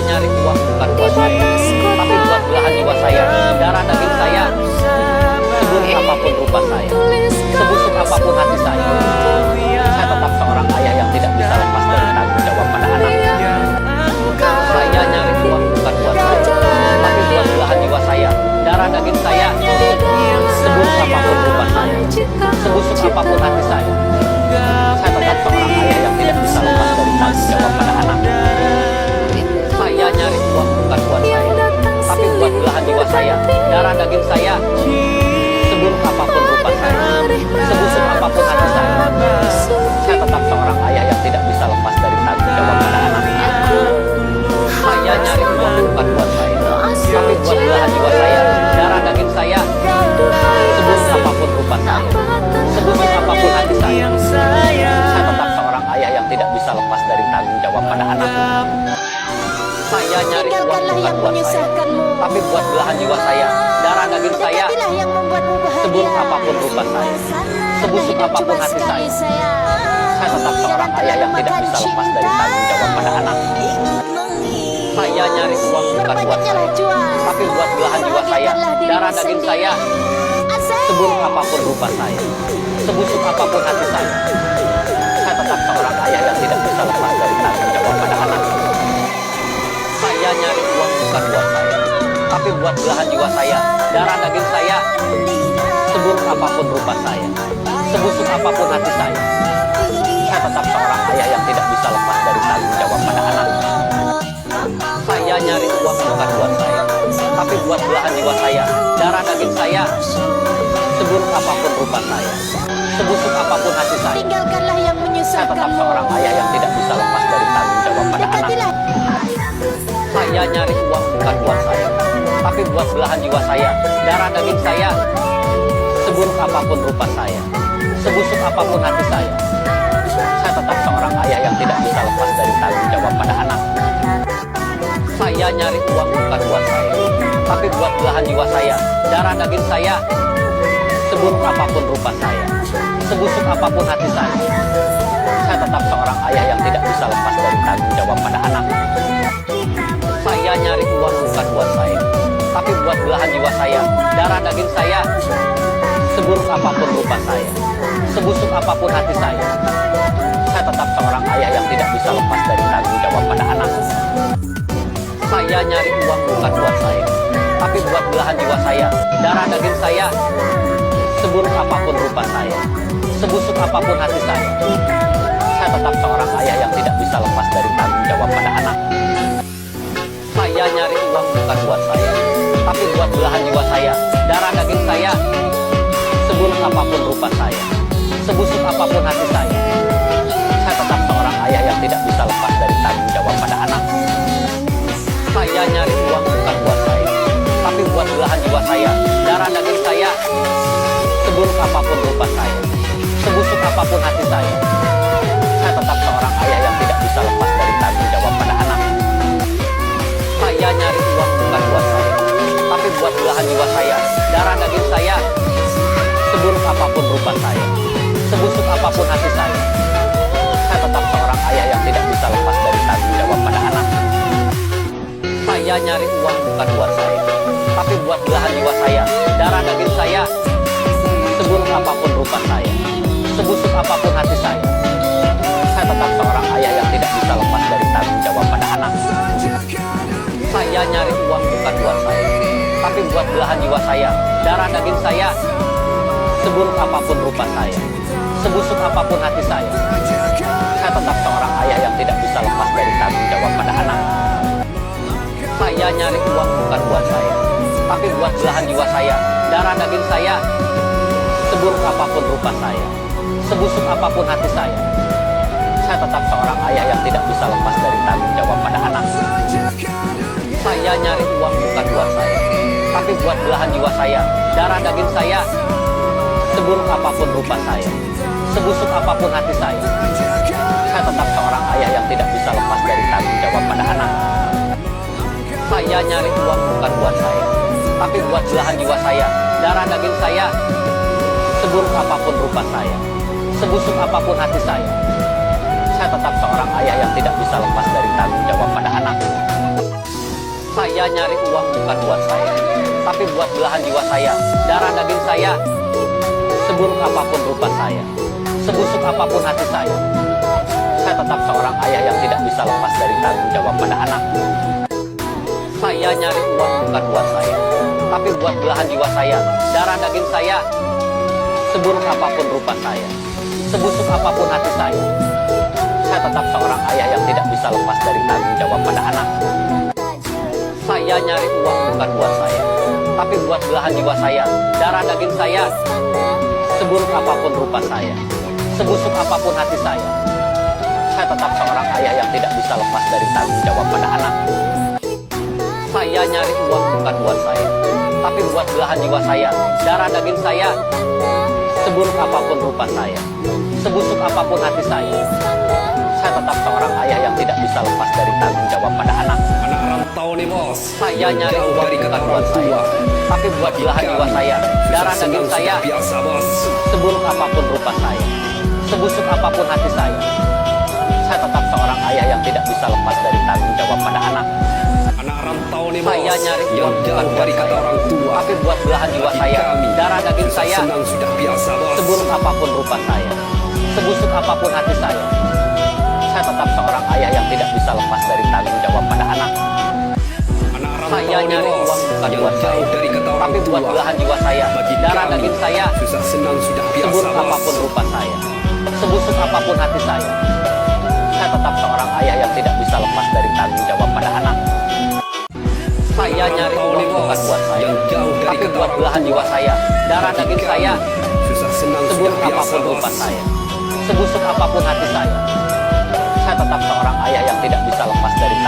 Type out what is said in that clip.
nyari uang bukan buat saya, tapi buat belahan jiwa saya, darah daging saya. Seburuk apapun rupa saya, sebusuk apapun hati saya tetap seorang ayah yang tidak bisa lepas dari tanggung jawab pada anaknya. Saya nyari uang bukan buat saya, tapi buat belahan jiwa saya, darah daging saya. Seburuk apapun rupa saya, sebusuk apapun hati saya tetap seorang ayah yang tidak bisa lepas dari tanggung jawab pada anaknya. Saya nyari uang bukan buat saya, tapi buat belahan jiwa saya, darah daging saya. Seburuk apapun rupa saya, sebusuk apapun hati saya tetap seorang ayah yang tidak bisa lepas dari tanggung jawab pada anaknya. Saya nyari uang bukan buat saya, tapi buat belahan jiwa saya, darah daging saya. Seburuk apapun rupa saya, sebusuk apapun hati saya tetap seorang ayah yang tidak bisa lepas dari tanggung jawab pada anaknya. Saya nyari uang bukan buat saya, tapi buat belahan jiwa saya, darah daging saya. Seburuk apapun rupa saya, sebusuk apapun hati saya tetap seorang ayah yang tidak bisa lepas dari tanggung jawab pada anaknya. Saya nyari uang bukan buat saya, tapi buat belahan jiwa saya, darah daging saya. Seburuk apapun rupa saya, sebusuk apapun hati saya tetap seorang ayah yang tidak bisa lepas dari tanggung jawab pada anaknya. Saya nyari uang bukan buat saya, tapi buat belahan jiwa saya, darah daging saya. Seburuk apapun rupa saya, sebusuk apapun hati saya tetap seorang ayah yang tidak bisa lepas dari tanggung jawab pada anaknya. Saya nyari uang bukan buat saya, tapi buat belahan jiwa saya, darah daging saya. Seburuk apapun rupa saya, sebusuk apapun hati saya tetap seorang ayah yang tidak bisa lepas dari tanggung jawab pada anaknya. Saya nyari uang bukan buat saya, tapi buat belahan jiwa saya, darah daging saya. Seburuk apapun rupa saya, sebusuk apapun hati saya tetap seorang ayah yang tidak bisa lepas dari tanggung jawab pada anaknya. Saya nyari uang bukan buat saya, tapi buat belahan jiwa saya, darah daging saya. Seburuk apapun rupa saya, sebusuk apapun hati saya tetap seorang ayah yang tidak bisa lepas dari tanggung jawab pada anaknya. Saya nyari uang bukan buat saya, tapi buat belahan jiwa saya, darah daging saya. Seburuk apapun rupa saya, sebusuk apapun hati saya tetap seorang ayah yang tidak bisa lepas dari tanggung jawab pada anaknya. Saya nyari uang bukan buat saya, tapi buat belahan jiwa saya, darah daging saya. Seburuk apapun rupa saya, sebusuk apapun hati saya tetap seorang ayah yang tidak bisa lepas dari tanggung jawab pada anaknya. Saya nyari uang bukan buat saya, tapi buat belahan jiwa saya, darah daging saya. Seburuk apapun rupa saya, sebusuk apapun hati saya tetap seorang ayah yang tidak bisa lepas dari tanggung jawab pada anaknya. Saya nyari uang bukan buat saya, tapi buat belahan jiwa saya, darah daging saya. Seburuk apapun rupa saya, sebusuk apapun hati saya tetap seorang ayah yang tidak bisa lepas dari tanggung jawab pada anaknya. Saya nyari uang bukan buat saya, tapi buat belahan jiwa saya, darah daging saya. Seburuk apapun rupa saya, sebusuk apapun hati saya tetap seorang ayah yang tidak bisa lepas dari tanggung jawab pada anaknya. Saya nyari uang bukan buat saya, tapi buat belahan jiwa saya, darah daging saya. Seburuk apapun rupa saya, sebusuk apapun hati saya tetap seorang ayah yang tidak bisa lepas dari tanggung jawab pada anaknya. Saya nyari uang bukan buat saya, tapi buat belahan jiwa saya, darah daging saya. Seburuk apapun rupa saya, sebusuk apapun hati saya tetap seorang ayah yang tidak bisa lepas dari tanggung jawab pada anaknya. Saya nyari uang bukan buat saya, tapi buat belahan jiwa saya, darah daging saya. Seburuk apapun rupa saya, sebusuk apapun hati saya tetap seorang ayah yang tidak bisa lepas dari tanggung jawab pada anaknya. Saya nyari uang bukan buat saya, tapi buat belahan jiwa saya, darah daging saya. Seburuk apapun rupa saya, sebusuk apapun hati saya tetap seorang ayah yang tidak bisa lepas dari tanggung jawab pada anaknya. Saya nyari uang bukan buat saya, tapi buat belahan jiwa saya, darah daging saya. Seburuk apapun rupa saya, sebusuk apapun hati saya tetap seorang ayah yang tidak bisa lepas dari tanggung jawab pada anaknya. Saya nyari uang bukan buat saya, tapi buat belahan jiwa saya, darah daging saya. Seburuk apapun rupa saya, sebusuk apapun hati saya tetap seorang ayah yang tidak bisa lepas dari tanggung jawab pada anak. Saya nyari uang bukan buat saya, tapi buat belahan jiwa saya, darah daging saya. Seburuk apapun rupa saya, sebusuk apapun hati saya tetap seorang ayah yang tidak bisa lepas dari tanggung jawab pada anak. Saya nyari uang bukan buat saya, tapi buat belahan jiwa saya, darah daging saya. Seburuk apapun rupa saya, sebusuk apapun hati saya tetap seorang ayah yang tidak bisa lepas dari tanggung jawab pada anak. Saya nyari uang bukan buat saya, tapi buat belahan jiwa saya, darah daging saya. Seburuk apapun rupa saya, sebusuk apapun hati saya tetap seorang ayah yang tidak bisa lepas dari tanggung jawab pada anak. Anak rantau nih bos. Saya nyari uang bukan buat saya, tapi buat belahan jiwa saya, darah daging saya. Biasa bos. Seburuk apapun rupa saya, sebusuk apapun hati saya tetap seorang ayah yang tidak bisa lepas dari tanggung jawab pada anak. Anak rantau nih bos. Saya nyari uang bukan buat dari kata saya, orang tua, tapi buat belahan jiwa saya, darah daging saya. Senang sudah biasa bos. Seburuk apapun rupa saya, sebusuk apapun hati saya tetap seorang ayah yang tidak bisa lepas dari tanggung jawab pada anak. Anak rantau Saya nih nyari bos. uang bukan Yang buat saya, jauh dari kata orang tapi tua, buat belahan jiwa saya, bagi darah kami, daging saya. susah senang sudah biasa Seburuk bos. apapun rupa saya, sebusuk apapun hati saya tetap seorang ayah yang tidak bisa lepas dari tanggung jawab pada anak. Saya nyari uang bukan buat saya, yang jauh dari tapi kata buat orang belahan tua, jiwa saya, darah bagi daging kami, saya. susah senang Seburuk sudah biasa apapun rupa bos. saya, sebusuk apapun hati saya tetap seorang ayah yang tidak bisa lepas dari tanggung